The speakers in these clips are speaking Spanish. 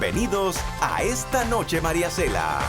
Bienvenidos a Esta Noche María Cela.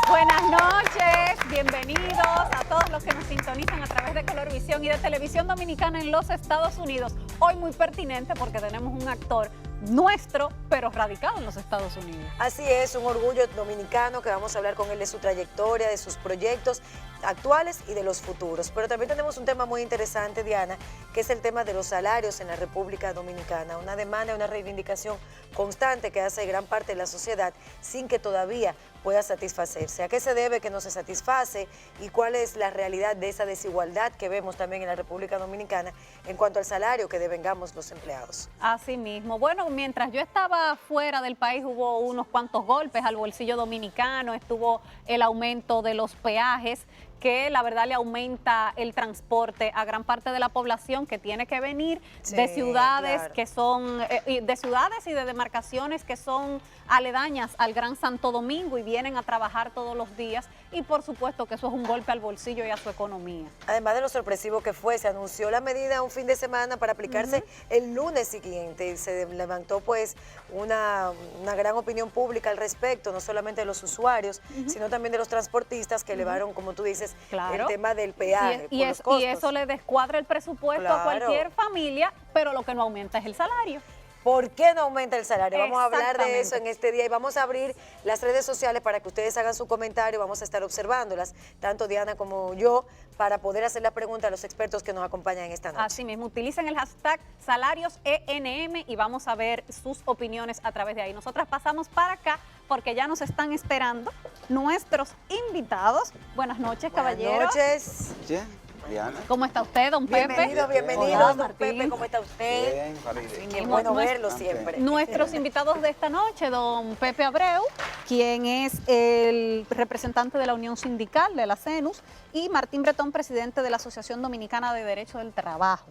Buenas noches, bienvenidos a todos los que nos sintonizan a través de Colorvisión y de Televisión Dominicana en los Estados Unidos. Hoy muy pertinente porque tenemos un actor nuestro, pero radicado en los Estados Unidos. Así es, un orgullo dominicano que vamos a hablar con él de su trayectoria, de sus proyectos actuales y de los futuros. Pero también tenemos un tema muy interesante, Diana, que es el tema de los salarios en la República Dominicana, una demanda, una reivindicación constante que hace gran parte de la sociedad sin que todavía pueda satisfacerse. ¿A qué se debe que no se satisface y cuál es la realidad de esa desigualdad que vemos también en la República Dominicana en cuanto al salario que devengamos los empleados? Así mismo. Bueno, mientras yo estaba fuera del país hubo unos cuantos golpes al bolsillo dominicano, estuvo el aumento de los peajes, que la verdad le aumenta el transporte a gran parte de la población que tiene que venir de ciudades que son, de ciudades y de demarcaciones que son aledañas al Gran Santo Domingo y vienen a trabajar todos los días, y por supuesto que eso es un golpe al bolsillo y a su economía. Además de lo sorpresivo que fue, se anunció la medida un fin de semana para aplicarse el lunes siguiente y se levantó pues una gran opinión pública al respecto, no solamente de los usuarios, sino también de los transportistas que elevaron, como tú dices, el tema del peaje. Y eso le descuadra el presupuesto a cualquier familia, pero lo que no aumenta es el salario. ¿Por qué no aumenta el salario? Vamos a hablar de eso en este día y vamos a abrir las redes sociales para que ustedes hagan su comentario. Vamos a estar observándolas, tanto Diana como yo, para poder hacer la pregunta a los expertos que nos acompañan esta noche. Así mismo, utilicen el hashtag SalariosENM y vamos a ver sus opiniones a través de ahí. Nosotras pasamos para acá porque ya nos están esperando nuestros invitados. Buenas noches, caballeros. Buenas noches. Bien. Diana. ¿Cómo está usted, don Pepe? Bienvenido, Hola, don Pepe, ¿cómo está usted? Bien, Farideh. Qué bueno verlo siempre. Nuestros invitados de esta noche, don Pepe Abreu, quien es el representante de la Unión Sindical de la CENUS, y Martín Bretón, presidente de la Asociación Dominicana de Derecho del Trabajo.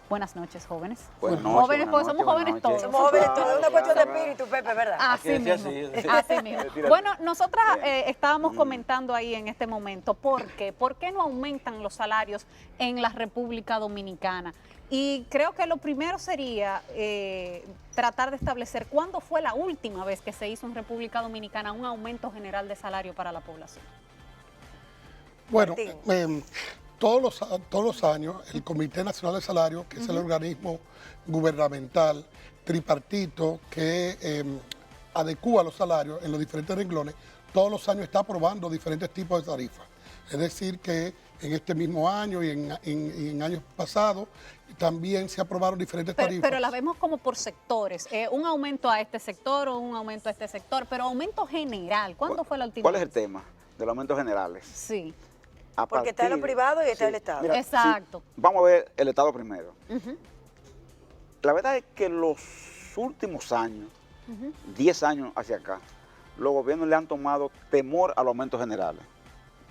Buenas noches, jóvenes. Buenas noches, Jóvenes, porque somos jóvenes todos. Somos jóvenes todos, es una cuestión de espíritu, Pepe, ¿verdad? Así mismo. Así mismo. Bueno, nosotras estábamos comentando ahí en este momento, ¿por qué? ¿Por qué no aumentan los salarios en la República Dominicana? Y creo que lo primero sería tratar de establecer cuándo fue la última vez que se hizo en República Dominicana un aumento general de salario para la población. Bueno, todos los años el Comité Nacional de Salario, que es el organismo gubernamental tripartito que adecúa los salarios en los diferentes renglones, todos los años está aprobando diferentes tipos de tarifas. Es decir, que en este mismo año y en años pasados también se aprobaron diferentes tarifas. Pero las vemos como por sectores, un aumento a este sector o un aumento a este sector, pero aumento general, ¿cuándo fue la última ¿Cuál es el vez? tema de los aumentos generales? Sí. Porque está lo privado y está el Estado. Mira, Exacto. Vamos a ver el Estado primero. La verdad es que los últimos años, 10 años hacia acá, los gobiernos le han tomado temor a los aumentos generales.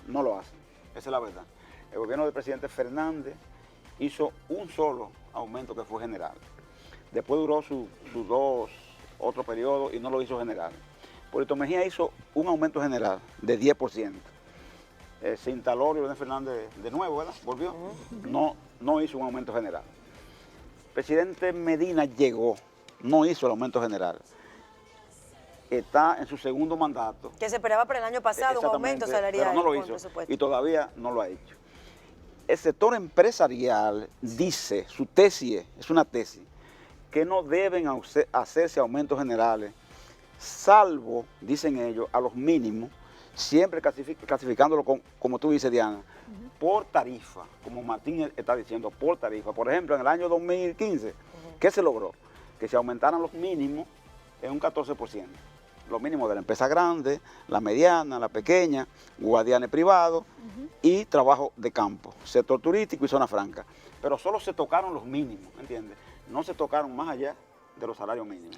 No lo hacen, esa es la verdad. El gobierno del presidente Fernández hizo un solo aumento que fue general. Después duró sus dos otros periodos y no lo hizo general. Puerto Mejía hizo un aumento general de 10%. Se instaló Leonel Fernández de nuevo, ¿verdad? Volvió. No hizo un aumento general. El presidente Medina llegó, no hizo el aumento general. Está en su segundo mandato. Que se esperaba para el año pasado un aumento salarial. Pero no lo hizo y todavía no lo ha hecho. El sector empresarial dice, su tesis es una tesis, que no deben hacerse aumentos generales, salvo, dicen ellos, a los mínimos, siempre clasificándolo como tú dices, Diana, por tarifa, como Martín está diciendo, por tarifa. Por ejemplo, en el año 2015, ¿qué se logró? Que se aumentaran los mínimos en un 14%. Los mínimos de la empresa grande, la mediana, la pequeña, guardianes privados y trabajo de campo, sector turístico y zona franca. Pero solo se tocaron los mínimos, ¿entiendes? No se tocaron más allá de los salarios mínimos.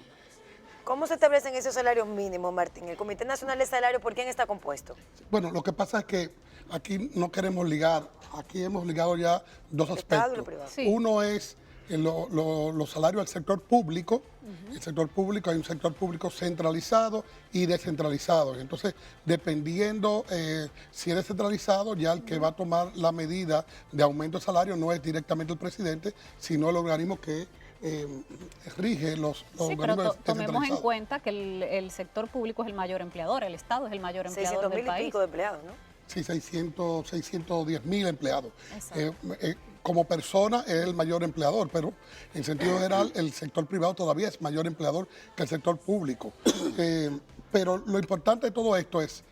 ¿Cómo se establecen esos salarios mínimos, Martín? ¿El Comité Nacional de Salario por quién está compuesto? Bueno, lo que pasa es que aquí no queremos ligar, aquí hemos ligado ya dos aspectos. Sí. Uno es los salarios del sector público. El sector público, hay un sector público centralizado y descentralizado. Entonces, dependiendo si es descentralizado, ya el que va a tomar la medida de aumento de salario no es directamente el presidente, sino el organismo que rige los Sí, pero organismos tomemos en descentralizados. cuenta que el sector público es el mayor empleador, el Estado es el mayor empleador 600.000 del y país. pico de empleados, ¿no? Sí, 610.000 empleados. Exacto. Como persona es el mayor empleador, pero en sentido general el sector privado todavía es mayor empleador que el sector público. Pero lo importante de todo esto es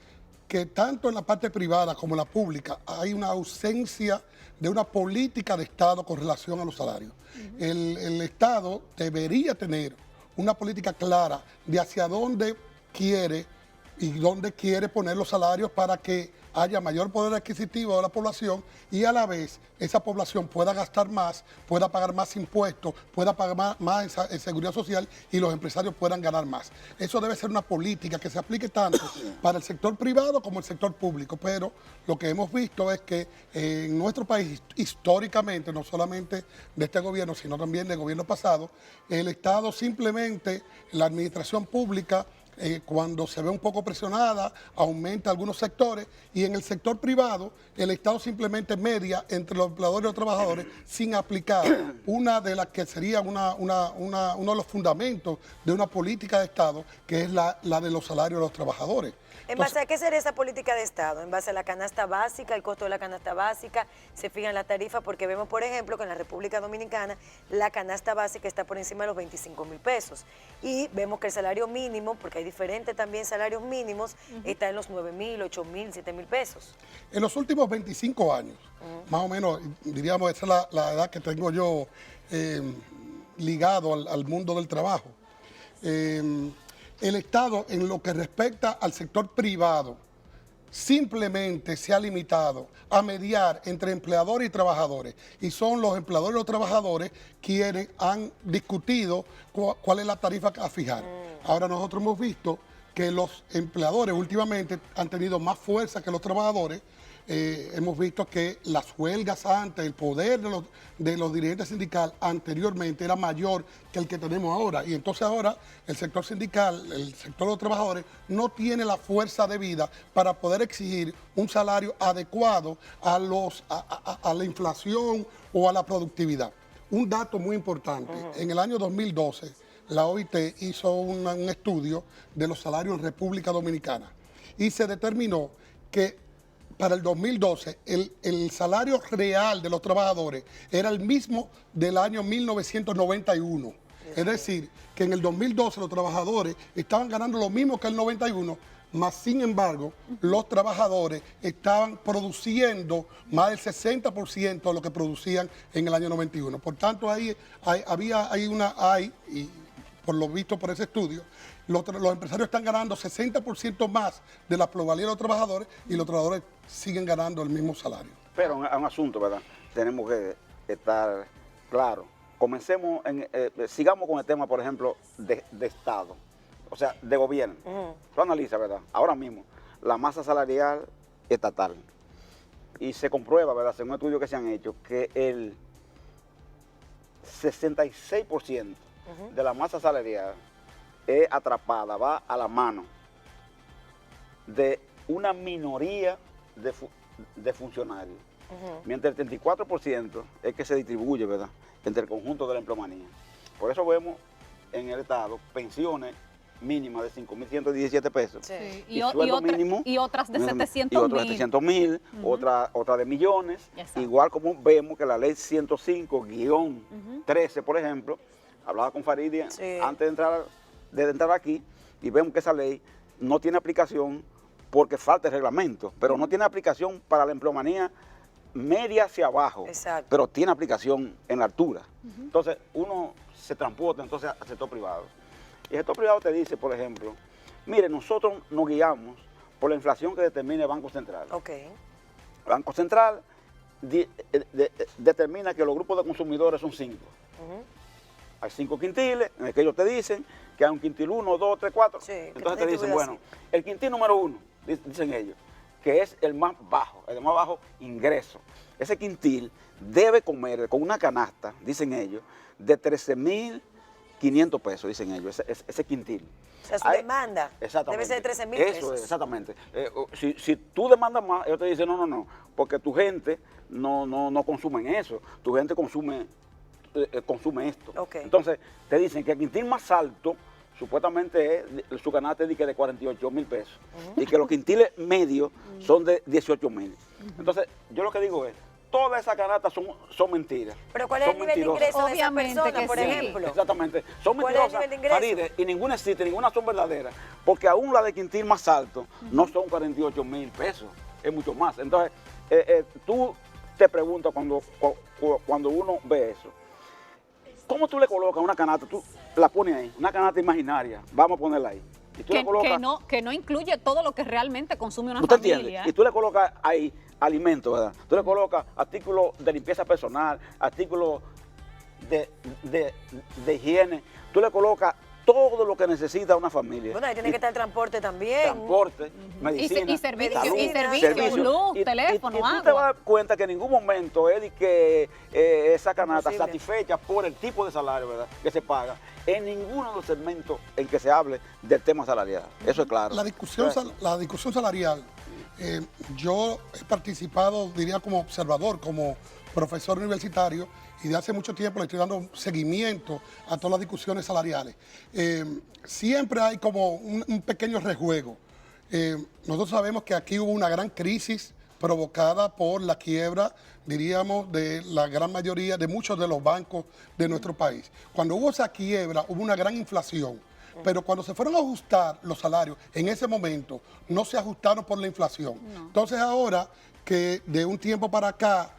que tanto en la parte privada como en la pública hay una ausencia de una política de Estado con relación a los salarios. El Estado debería tener una política clara de hacia dónde quiere y dónde quiere poner los salarios para que haya mayor poder adquisitivo de la población y a la vez esa población pueda gastar más, pueda pagar más impuestos, pueda pagar más en seguridad social y los empresarios puedan ganar más. Eso debe ser una política que se aplique tanto para el sector privado como el sector público, pero lo que hemos visto es que en nuestro país históricamente, no solamente de este gobierno, sino también del gobierno pasado, el Estado simplemente, la administración pública, cuando se ve un poco presionada, aumenta algunos sectores y en el sector privado el Estado simplemente media entre los empleadores y los trabajadores sin aplicar una de las que sería uno de los fundamentos de una política de Estado, que es la de los salarios de los trabajadores. ¿En base a qué sería esa política de Estado? ¿En base a la canasta básica, el costo de la canasta básica? ¿Se fijan las tarifas? Porque vemos, por ejemplo, que en la República Dominicana la canasta básica está por encima de los 25.000 pesos. Y vemos que el salario mínimo, porque hay diferentes también salarios mínimos, está en los 9.000, 8.000, 7.000 pesos. En los últimos 25 años, más o menos, diríamos, esa es la edad que tengo yo ligado al mundo del trabajo. El Estado, en lo que respecta al sector privado, simplemente se ha limitado a mediar entre empleadores y trabajadores. Y son los empleadores y los trabajadores quienes han discutido cuál es la tarifa a fijar. Ahora nosotros hemos visto que los empleadores últimamente han tenido más fuerza que los trabajadores. Hemos visto que las huelgas antes, el poder de los dirigentes sindicales anteriormente era mayor que el que tenemos ahora. Y entonces ahora el sector sindical, el sector de los trabajadores, no tiene la fuerza debida para poder exigir un salario adecuado a la inflación o a la productividad. Un dato muy importante, en el año 2012, la OIT hizo un estudio de los salarios en República Dominicana y se determinó que para el 2012, el salario real de los trabajadores era el mismo del año 1991. Es decir, que en el 2012 los trabajadores estaban ganando lo mismo que el 91, más sin embargo, los trabajadores estaban produciendo más del 60% de lo que producían en el año 91. Por tanto, y por lo visto por ese estudio, los empresarios están ganando 60% más de la pluralidad de los trabajadores y los trabajadores siguen ganando el mismo salario. Pero un asunto, ¿verdad? Tenemos que estar claros. Sigamos con el tema, por ejemplo, de Estado, o sea, de gobierno. Tú analizas, ¿verdad? Ahora mismo, la masa salarial estatal. Y se comprueba, ¿verdad? Según estudios que se han hecho, que el 66% de la masa salarial es atrapada, va a la mano de una minoría de funcionarios, mientras el 34% es que se distribuye, ¿verdad?, entre el conjunto de la empleomanía. Por eso vemos en el Estado pensiones mínimas de 5.117 pesos, Sí. y sueldo mínimo, y otras de y 700.000. otras de 700.000, otra de millones, Exacto. igual como vemos que la ley 105-13, por ejemplo, hablaba con Faridia antes de entrar aquí, y vemos que esa ley no tiene aplicación porque falta el reglamento, pero no tiene aplicación para la empleomanía media hacia abajo, pero tiene aplicación en la altura. Entonces, uno se transporta entonces al sector privado. Y el sector privado te dice, por ejemplo, mire, nosotros nos guiamos por la inflación que determina el Banco Central. El Banco Central determina que los grupos de consumidores son 5. Hay 5 quintiles, en el que ellos te dicen que hay un quintil 1, 2, 3, 4. Entonces te dicen, bueno, el quintil número 1, dicen ellos, que es el más bajo ingreso. Ese quintil debe comer con una canasta, dicen ellos, de 13.500 pesos, dicen ellos, ese quintil. O sea, su demanda debe ser de 13.000 pesos. Eso es, exactamente. Si tú demandas más, ellos te dicen, no, porque tu gente no consume eso. Tu gente consume consume esto. Ok. Entonces, te dicen que el quintil más alto, supuestamente su canasta es de 48,000 pesos. Y que los quintiles medios son de 18,000. Entonces, yo lo que digo es, todas esas canastas son mentiras. Pero ¿cuál es el nivel de mentirosas. ingreso de esa Obviamente persona, que por sí. ejemplo? Exactamente. Son ¿Cuál es el mentirosas, nivel de ingreso? Faride, y ninguna existe, ninguna son verdaderas. Porque aún la de quintil más alto no son 48,000 pesos, es mucho más. Entonces, tú te preguntas cuando uno ve eso, ¿cómo tú le colocas una canasta? Tú la pones ahí, una canasta imaginaria, vamos a ponerla ahí. Y tú le colocas, que no incluye todo lo que realmente consume una ¿tú te familia. entiendes? Y tú le colocas ahí alimentos, ¿verdad? Tú le colocas artículos de limpieza personal, artículos de higiene, tú le colocas todo lo que necesita una familia. Bueno, ahí tiene que estar el transporte también. Transporte, medicina, Y servicios, salud, y servicios, luz, teléfono, y tú agua. te vas a dar cuenta que en ningún momento es de que esa canasta Imposible. satisfecha por el tipo de salario, ¿verdad?, que se paga en ninguno de los segmentos en que se hable del tema salarial. Eso es claro. La discusión salarial, yo he participado, diría, como observador, como profesor universitario, y de hace mucho tiempo le estoy dando seguimiento a todas las discusiones salariales. Siempre hay como un pequeño rejuego. Nosotros sabemos que aquí hubo una gran crisis provocada por la quiebra, diríamos, de la gran mayoría, de muchos de los bancos de nuestro país. Cuando hubo esa quiebra, hubo una gran inflación. Pero cuando se fueron a ajustar los salarios, en ese momento no se ajustaron por la inflación. No. Entonces ahora que de un tiempo para acá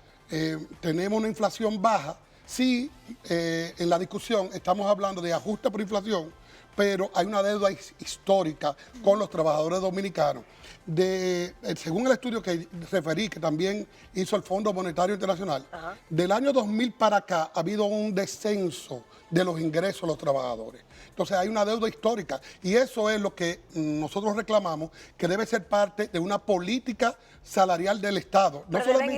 tenemos una inflación baja, sí, en la discusión estamos hablando de ajuste por inflación, pero hay una deuda histórica con los trabajadores dominicanos. Según el estudio que referí, que también hizo el Fondo Monetario Internacional, del año 2000 para acá ha habido un descenso de los ingresos de los trabajadores. Entonces hay una deuda histórica y eso es lo que nosotros reclamamos, que debe ser parte de una política salarial del Estado. No Pero debe solamente,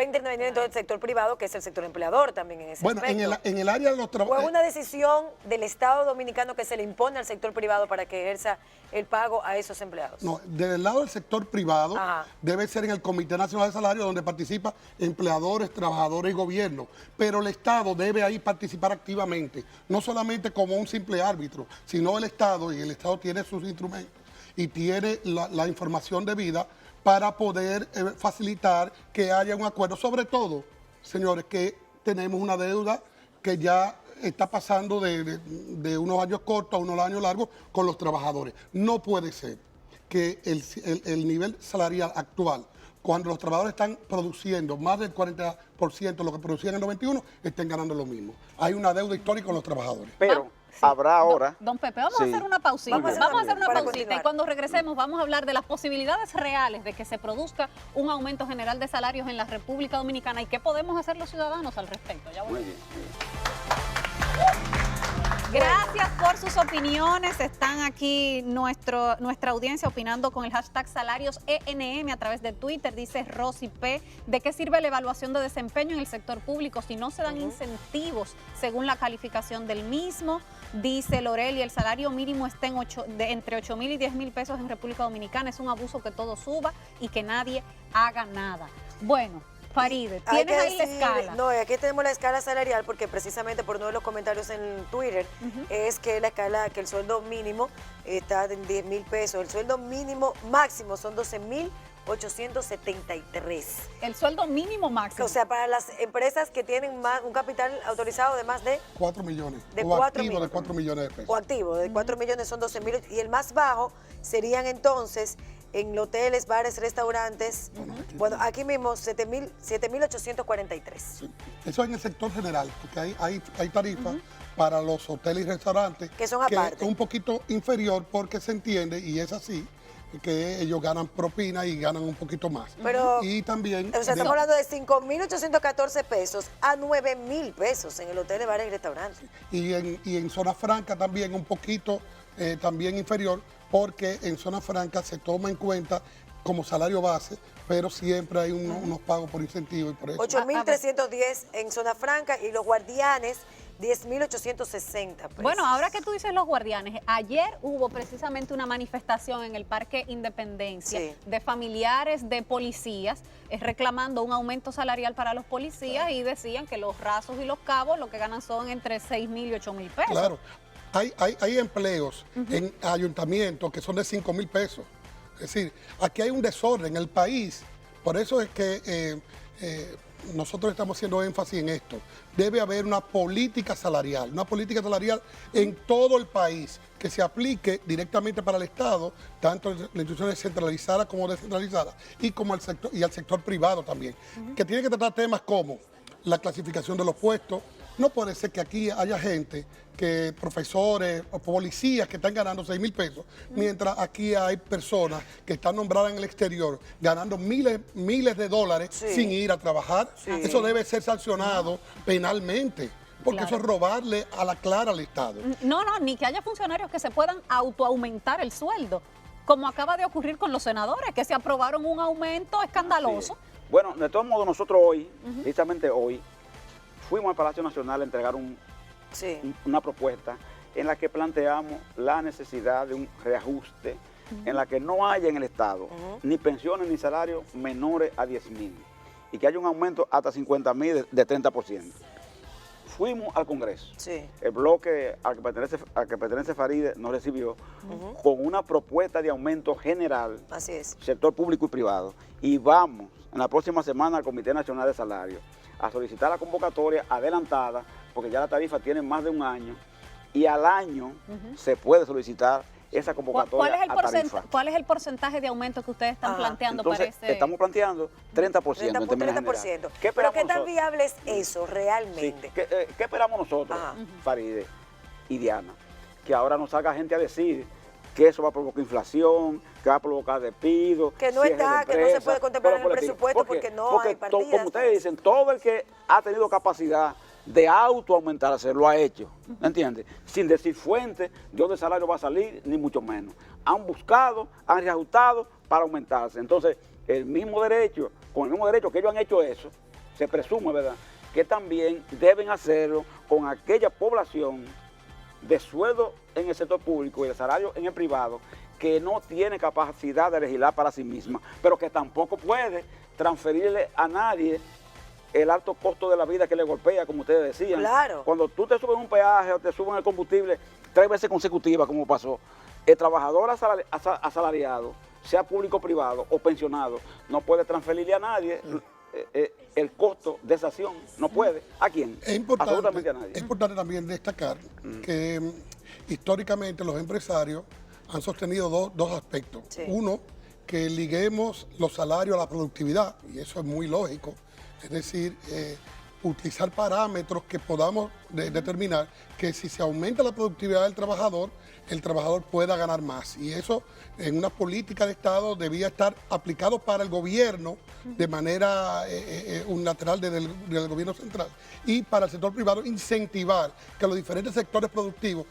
intervenir entonces el sector privado, que es el sector empleador también en ese bueno, aspecto. en el área de los ¿O es trabajadores. una decisión del Estado dominicano que se le impone al sector privado para que ejerza el pago a esos empleados? No, del lado del sector privado Ajá. debe ser en el Comité Nacional de Salario donde participa empleadores, trabajadores y gobierno. Pero el Estado debe ahí participar activamente, no solamente como un simple árbitro, sino el Estado, y el Estado tiene sus instrumentos y tiene la información debida para poder facilitar que haya un acuerdo. Sobre todo, señores, que tenemos una deuda que ya está pasando de unos años cortos a unos años largos con los trabajadores. No puede ser que el nivel salarial actual, cuando los trabajadores están produciendo más del 40% de lo que producían en el 91, estén ganando lo mismo. Hay una deuda histórica con los trabajadores. Pero Sí. habrá ahora... Don Pepe, vamos Sí. a hacer una pausita. Muy bien. Vamos a hacer una Para pausita continuar. y cuando regresemos vamos a hablar de las posibilidades reales de que se produzca un aumento general de salarios en la República Dominicana y qué podemos hacer los ciudadanos al respecto. Ya Muy volvemos. bien, muy bien. Gracias por sus opiniones. Están aquí nuestra audiencia opinando con el hashtag salarios ENM a través de Twitter. Dice Rosy P. ¿De qué sirve la evaluación de desempeño en el sector público si no se dan incentivos según la calificación del mismo? Dice Loreli, el salario mínimo está entre 8,000 y 10,000 pesos en República Dominicana. Es un abuso que todo suba y que nadie haga nada. Bueno, Faride, Hay tienes que ahí la decir- escala. No, aquí tenemos la escala salarial porque precisamente por uno de los comentarios en Twitter es que la escala, que el sueldo mínimo está en 10,000 pesos. El sueldo mínimo máximo son 12,873. El sueldo mínimo máximo. O sea, para las empresas que tienen un capital autorizado de más de 4 millones. De o 4 activo millones. de 4 millones de pesos. o activo, de 4 millones son 12,000. Y el más bajo serían entonces en hoteles, bares, restaurantes. Bueno, aquí mismo 7,843. Sí. Eso en el sector general, porque hay tarifas para los hoteles y restaurantes Que son aparte. es un poquito inferior porque se entiende, y es así, que ellos ganan propina y ganan un poquito más. Pero, y también... O sea, estamos hablando de 5,814 pesos a 9,000 pesos en el hotel, bares y restaurantes. Y en zona franca también un poquito también inferior, porque en zona franca se toma en cuenta como salario base, pero siempre hay unos pagos por incentivo y por eso. 8,310 en zona franca y los guardianes 10.860 pesos. Bueno, ahora que tú dices los guardianes, ayer hubo precisamente una manifestación en el Parque Independencia de familiares de policías reclamando un aumento salarial para los policías y decían que los rasos y los cabos lo que ganan son entre 6.000 y 8.000 pesos. Claro, hay empleos en ayuntamientos que son de 5.000 pesos. Es decir, aquí hay un desorden en el país. Por eso es que nosotros estamos haciendo énfasis en esto. Debe haber una política salarial en todo el país que se aplique directamente para el Estado, tanto en las instituciones centralizadas como descentralizadas, y como al sector privado también, que tiene que tratar temas como la clasificación de los puestos. No puede ser que aquí haya gente, profesores o policías que están ganando 6.000 pesos, mientras aquí hay personas que están nombradas en el exterior ganando miles de dólares sin ir a trabajar. Eso debe ser sancionado penalmente, porque eso es robarle a la clara al Estado. No, ni que haya funcionarios que se puedan autoaumentar el sueldo, como acaba de ocurrir con los senadores, que se aprobaron un aumento escandaloso. Bueno, de todos modos, nosotros hoy, precisamente hoy, fuimos al Palacio Nacional a entregar una propuesta en la que planteamos la necesidad de un reajuste en la que no haya en el Estado ni pensiones ni salarios menores a 10.000 y que haya un aumento hasta 50.000 de 30%. Fuimos al Congreso. El bloque al que pertenece Faride nos recibió con una propuesta de aumento general, sector público y privado, y vamos en la próxima semana al Comité Nacional de Salarios a solicitar la convocatoria adelantada, porque ya la tarifa tiene más de un año, y al año se puede solicitar esa convocatoria a tarifa. ¿Cuál es el porcentaje de aumento que ustedes están planteando? Entonces, estamos planteando 30% en términos generales. ¿Pero qué tan viable es eso realmente? Sí. ¿Qué esperamos nosotros, Faride y Diana? Que ahora nos salga gente a decir que eso va a provocar inflación, que va a provocar despido. Que no está, que no se puede contemplar en el presupuesto porque no hay partidas. Como ustedes dicen, todo el que ha tenido capacidad de autoaumentarse lo ha hecho, ¿me entiendes? Sin decir fuente de dónde el salario va a salir, ni mucho menos. Han buscado, han reajustado para aumentarse. Entonces, con el mismo derecho que ellos han hecho eso, se presume, ¿verdad?, que también deben hacerlo con aquella población de sueldo en el sector público y de salario en el privado que no tiene capacidad de legislar para sí misma, pero que tampoco puede transferirle a nadie el alto costo de la vida que le golpea, como ustedes decían. Claro. Cuando tú te subes un peaje o te suben el combustible 3 veces consecutivas, como pasó, el trabajador asalariado, sea público o privado o pensionado, no puede transferirle a nadie el costo de esa acción. No puede. ¿A quién? Absolutamente a nadie. Es importante también destacar que históricamente los empresarios han sostenido dos aspectos. Uno, que liguemos los salarios a la productividad, y eso es muy lógico. Es decir, utilizar parámetros que podamos determinar que si se aumenta la productividad del trabajador, el trabajador pueda ganar más. Y eso en una política de Estado debía estar aplicado para el gobierno de manera unilateral del gobierno central. Y para el sector privado incentivar que los diferentes sectores productivos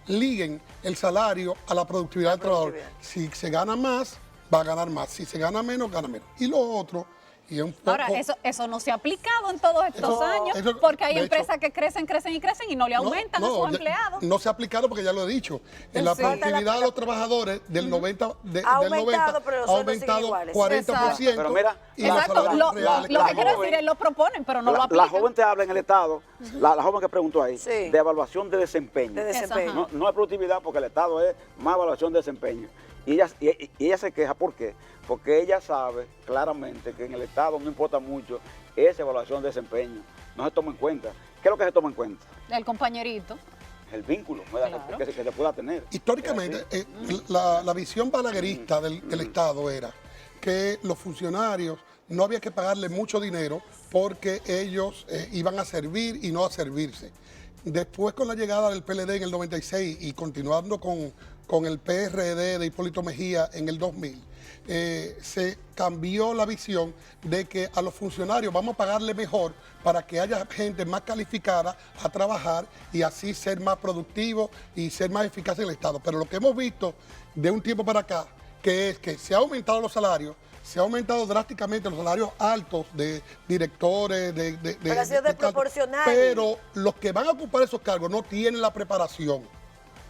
liguen el salario a la productividad del trabajador. Si se gana más, va a ganar más. Si se gana menos, gana menos. Y lo otro... Ahora, eso no se ha aplicado en todos estos años, porque hay empresas que crecen y no le aumentan a sus empleados. No se ha aplicado porque ya lo he dicho. En la productividad de los trabajadores del 90 ha aumentado 40%. Pero mira, lo que quiero decir es lo proponen, pero no lo aplican. La joven te habla en el Estado, la joven que preguntó ahí, de evaluación de desempeño. No es productividad, porque el Estado es más evaluación de desempeño. Y ella se queja, ¿por qué? Porque ella sabe claramente que en el Estado no importa mucho esa evaluación de desempeño. No se toma en cuenta. ¿Qué es lo que se toma en cuenta? El compañerito. El vínculo que se pueda tener. Históricamente, la visión balaguerista del Estado era que los funcionarios no había que pagarle mucho dinero porque ellos iban a servir y no a servirse. Después, con la llegada del PLD en el 96 y continuando con el PRD de Hipólito Mejía en el 2000, se cambió la visión de que a los funcionarios vamos a pagarle mejor para que haya gente más calificada a trabajar y así ser más productivo y ser más eficaz en el Estado. Pero lo que hemos visto de un tiempo para acá, que es que se han aumentado los salarios, se ha aumentado drásticamente los salarios altos de directores, Pero ha sido desproporcional. Pero los que van a ocupar esos cargos no tienen la preparación.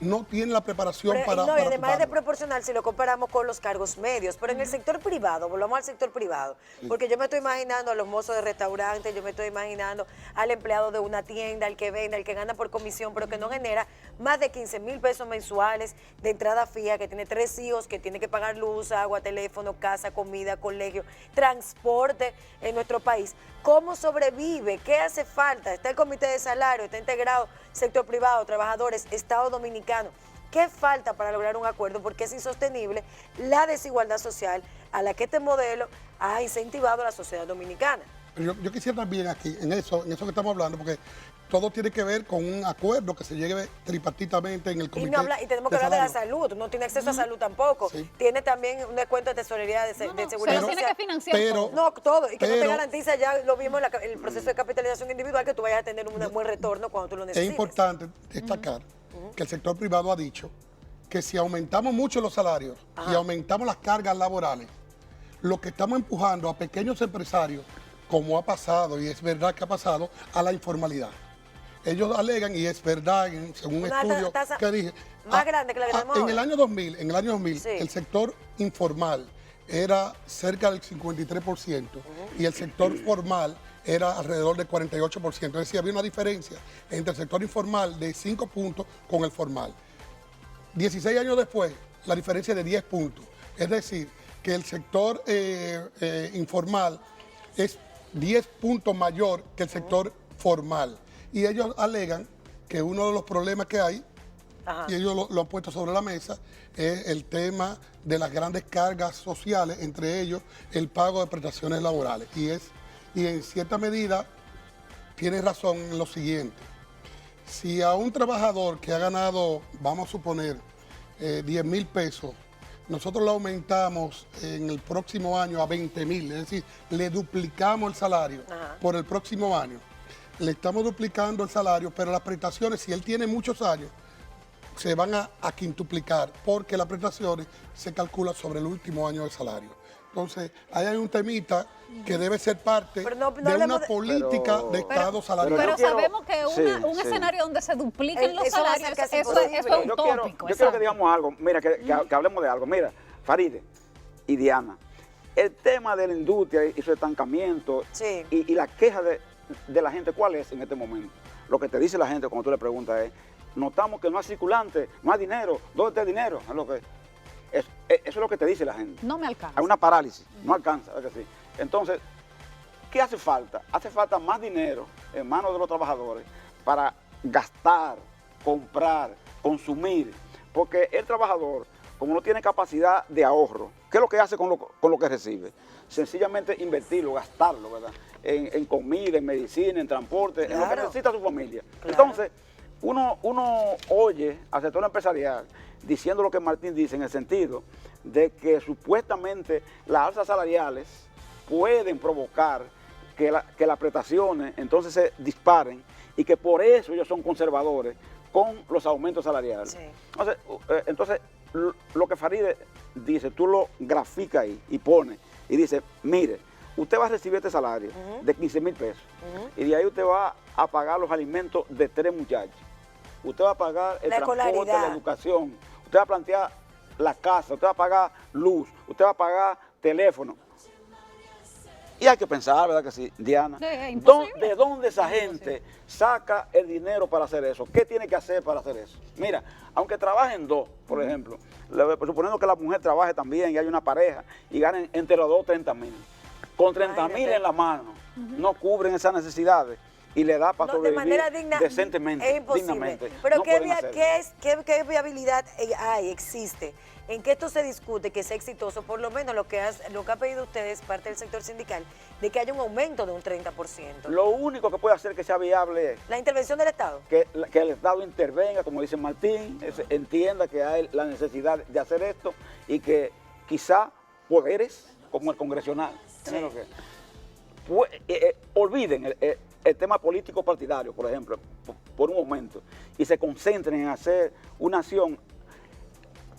No tienen la preparación para No, y además es ocuparlo. desproporcional si lo comparamos con los cargos medios. Pero en el sector privado, volvamos al sector privado, porque yo me estoy imaginando a los mozos de restaurantes, yo me estoy imaginando al empleado de una tienda, al que vende, al que gana por comisión, pero que no genera más de 15,000 pesos mensuales de entrada fija, que tiene 3 hijos, que tiene que pagar luz, agua, teléfono, casa, comida, colegio, transporte en nuestro país. ¿Cómo sobrevive? ¿Qué hace falta? Está el comité de salario, está integrado sector privado, trabajadores, Estado Dominicano. ¿Qué falta para lograr un acuerdo? Porque es insostenible la desigualdad social a la que este modelo ha incentivado a la sociedad dominicana. Yo quisiera también aquí, en eso que estamos hablando, porque todo tiene que ver con un acuerdo que se llegue tripartitamente en el comité. Y tenemos que hablar de la salud, no tiene acceso a salud tampoco. Sí. Tiene también un descuento de tesorería de seguridad social. Tiene que financiar todo. No, todo. Y que no te garantiza, ya lo vimos en el proceso de capitalización individual, que tú vayas a tener un buen retorno cuando tú lo necesites. Es importante destacar que el sector privado ha dicho que si aumentamos mucho los salarios y aumentamos las cargas laborales, lo que estamos empujando a pequeños empresarios, como ha pasado, y es verdad que ha pasado, a la informalidad. Ellos alegan, y es verdad, según un estudio que dije, más grande que la que tenemos en ahora. el año 2000, sí, el sector informal era cerca del 53% y el sector formal era alrededor del 48%. Es decir, había una diferencia entre el sector informal de 5 puntos con el formal. 16 años después, la diferencia es de 10 puntos. Es decir, que el sector informal es 10 puntos mayor que el sector formal. Y ellos alegan que uno de los problemas que hay, y ellos lo han puesto sobre la mesa, es el tema de las grandes cargas sociales, entre ellos el pago de prestaciones laborales. Y en cierta medida tiene razón en lo siguiente. Si a un trabajador que ha ganado, vamos a suponer, 10,000 pesos, nosotros lo aumentamos en el próximo año a 20,000, es decir, le duplicamos el salario por el próximo año. Le estamos duplicando el salario, pero las prestaciones, si él tiene muchos años, se van a quintuplicar, porque las prestaciones se calculan sobre el último año de salario. Entonces, ahí hay un temita que debe ser parte de una política de Estado salarial. Pero sabemos que un escenario donde se dupliquen los salarios, eso es utópico. Yo quiero que digamos algo, mira, que hablemos de algo. Mira, Faride y Diana, el tema de la industria y su estancamiento y la queja de la gente, ¿cuál es en este momento? Lo que te dice la gente cuando tú le preguntas es, notamos que no hay circulante, no hay dinero, ¿dónde está el dinero? Eso es lo que te dice la gente. No me alcanza. Hay una parálisis, no alcanza, ¿verdad que sí? Entonces, ¿qué hace falta? Hace falta más dinero en manos de los trabajadores para gastar, comprar, consumir, porque el trabajador, como no tiene capacidad de ahorro, ¿qué es lo que hace con lo que recibe? Sencillamente invertirlo, gastarlo, ¿verdad? En comida, en medicina, en transporte, en lo que necesita su familia. Entonces, uno oye al sector empresarial diciendo lo que Martín dice, en el sentido de que supuestamente las alzas salariales pueden provocar que las prestaciones entonces se disparen y que por eso ellos son conservadores con los aumentos salariales. Entonces, lo que Faride dice, tú lo graficas ahí y pone y dice, mire, usted va a recibir este salario de 15,000 pesos y de ahí usted va a pagar los alimentos de 3 muchachos. Usted va a pagar el transporte, la educación, usted va a plantear la casa, usted va a pagar luz, usted va a pagar teléfono. Y hay que pensar, ¿verdad que sí, Diana? ¿De dónde esa gente saca el dinero para hacer eso? ¿Qué tiene que hacer para hacer eso? Mira, aunque trabajen dos, por ejemplo, suponiendo que la mujer trabaje también y hay una pareja y ganen entre los dos 30,000. Con 30,000 en la mano, no cubren esas necesidades y le da para sobrevivir de manera digna, decentemente, es imposible. Dignamente. Pero no ¿qué viabilidad existe en que esto se discute, que sea exitoso? Por lo menos lo que ha pedido ustedes, parte del sector sindical, de que haya un aumento de un 30%. Lo único que puede hacer que sea viable es la intervención del Estado. Que el Estado intervenga, como dice Martín, entienda que hay la necesidad de hacer esto y que quizá poderes como el congresional, olviden el tema político partidario, por ejemplo, por un momento, y se concentren en hacer una acción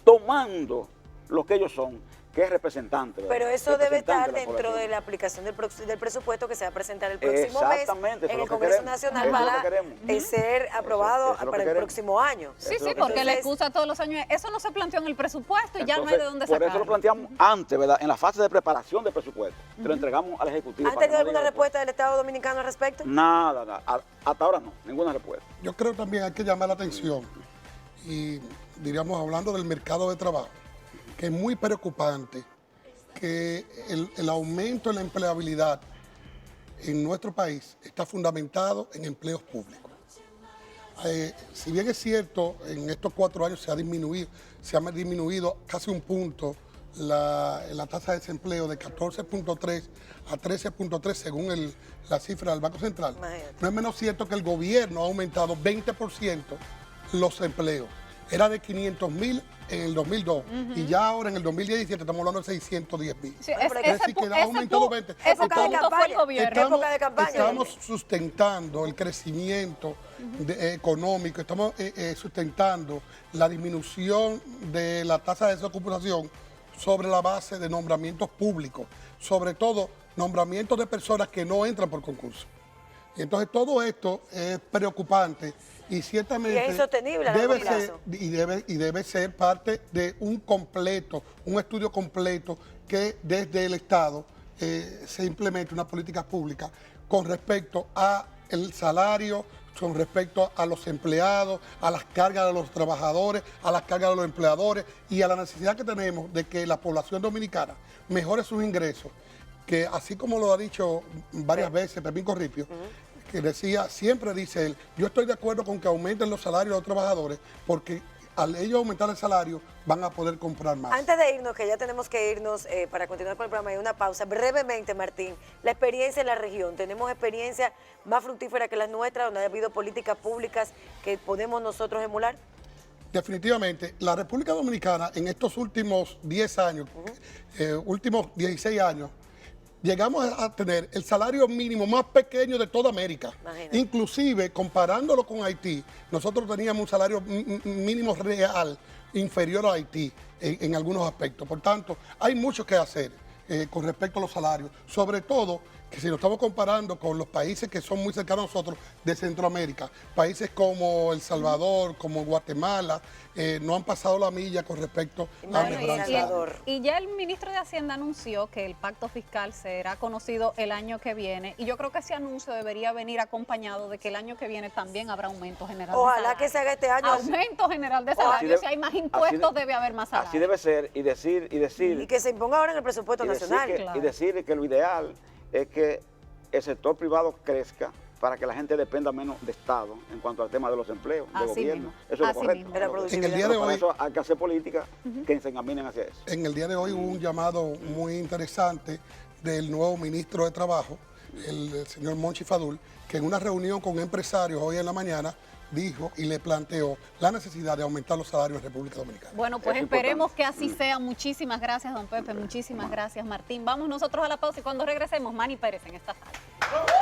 tomando lo que ellos son, que es representante. ¿verdad? Pero eso debe Representante estar de la dentro población. de la aplicación del presupuesto que se va a presentar el próximo mes Exactamente, eso en es el lo que Congreso queremos. Nacional Eso es lo que para queremos. ser aprobado Eso es lo que para el queremos. próximo año. Sí, Eso sí, es lo que porque la queremos. excusa todos los años es, eso no se planteó en el presupuesto y ya no hay de Entonces, dónde por sacarlo. eso lo planteamos antes, ¿verdad? En la fase de preparación del presupuesto. Se lo entregamos al Ejecutivo. ¿Han para que tenido no alguna diga después. respuesta del Estado Dominicano al respecto? Nada. Hasta ahora no, ninguna respuesta. Yo creo también hay que llamar la atención y diríamos hablando del mercado de trabajo, que es muy preocupante que el aumento en la empleabilidad en nuestro país está fundamentado en empleos públicos. Si bien es cierto, en estos 4 años se ha disminuido casi un punto la tasa de desempleo de 14.3 a 13.3 según la cifra del Banco Central. Imagínate. No es menos cierto que el gobierno ha aumentado 20% los empleos. Era de 500.000 en el 2002 y ya ahora en el 2017 estamos hablando de 610.000. Sí, Bueno, pero Es decir, que ha aumentado 20. ese Época de punto fue el campaña. gobierno. Época de campaña. Estamos sustentando el crecimiento económico, estamos sustentando la disminución de la tasa de desocupación sobre la base de nombramientos públicos, sobre todo nombramientos de personas que no entran por concurso. Y entonces todo esto es preocupante y ciertamente Y es insostenible a largo plazo. debe ser parte de un estudio completo que desde el Estado se implemente una política pública con respecto a el salario, con respecto a los empleados, a las cargas de los trabajadores, a las cargas de los empleadores y a la necesidad que tenemos de que la población dominicana mejore sus ingresos, que así como lo ha dicho varias veces Pepín Corripio, que siempre dice él, yo estoy de acuerdo con que aumenten los salarios de los trabajadores porque al ellos aumentar el salario van a poder comprar más. Antes de irnos, que ya tenemos que irnos para continuar con el programa, hay una pausa. Brevemente, Martín, la experiencia en la región. ¿Tenemos experiencia más fructífera que las nuestras, donde ha habido políticas públicas que podemos nosotros emular? Definitivamente, la República Dominicana en estos últimos 10 años, últimos 16 años, llegamos a tener el salario mínimo más pequeño de toda América. Imagínate. Inclusive, comparándolo con Haití, nosotros teníamos un salario mínimo real inferior a Haití en algunos aspectos. Por tanto, hay mucho que hacer con respecto a los salarios, sobre todo que si nos estamos comparando con los países que son muy cercanos a nosotros de Centroamérica, países como El Salvador, como Guatemala, no han pasado la milla con respecto a Bueno, mejorar el y salario. Y ya el ministro de Hacienda anunció que el pacto fiscal será conocido el año que viene y yo creo que ese anuncio debería venir acompañado de que el año que viene también habrá aumento general de Ojalá salario. que se haga este año. Aumento general de Así salario, de- si hay más así impuestos de- debe haber más salario. Así debe ser y decir Y que se imponga ahora en el presupuesto nacional. Claro. y decir que lo ideal es que el sector privado crezca para que la gente dependa menos de Estado en cuanto al tema de los empleos, de Así gobierno. mismo, Eso es así lo correcto. mismo. De la Eso es lo correcto. En el día de Pero para hoy- eso hay que hacer políticas que se encaminen hacia eso. En el día de hoy hubo un llamado muy interesante del nuevo ministro de Trabajo, el señor Monchi Fadul, que en una reunión con empresarios hoy en la mañana dijo y le planteó la necesidad de aumentar los salarios en República Dominicana. Bueno, pues Es esperemos importante. que así sea. Muchísimas gracias, don Pepe. Muchísimas gracias, Martín. Vamos nosotros a la pausa y cuando regresemos, Manny Pérez en esta sala.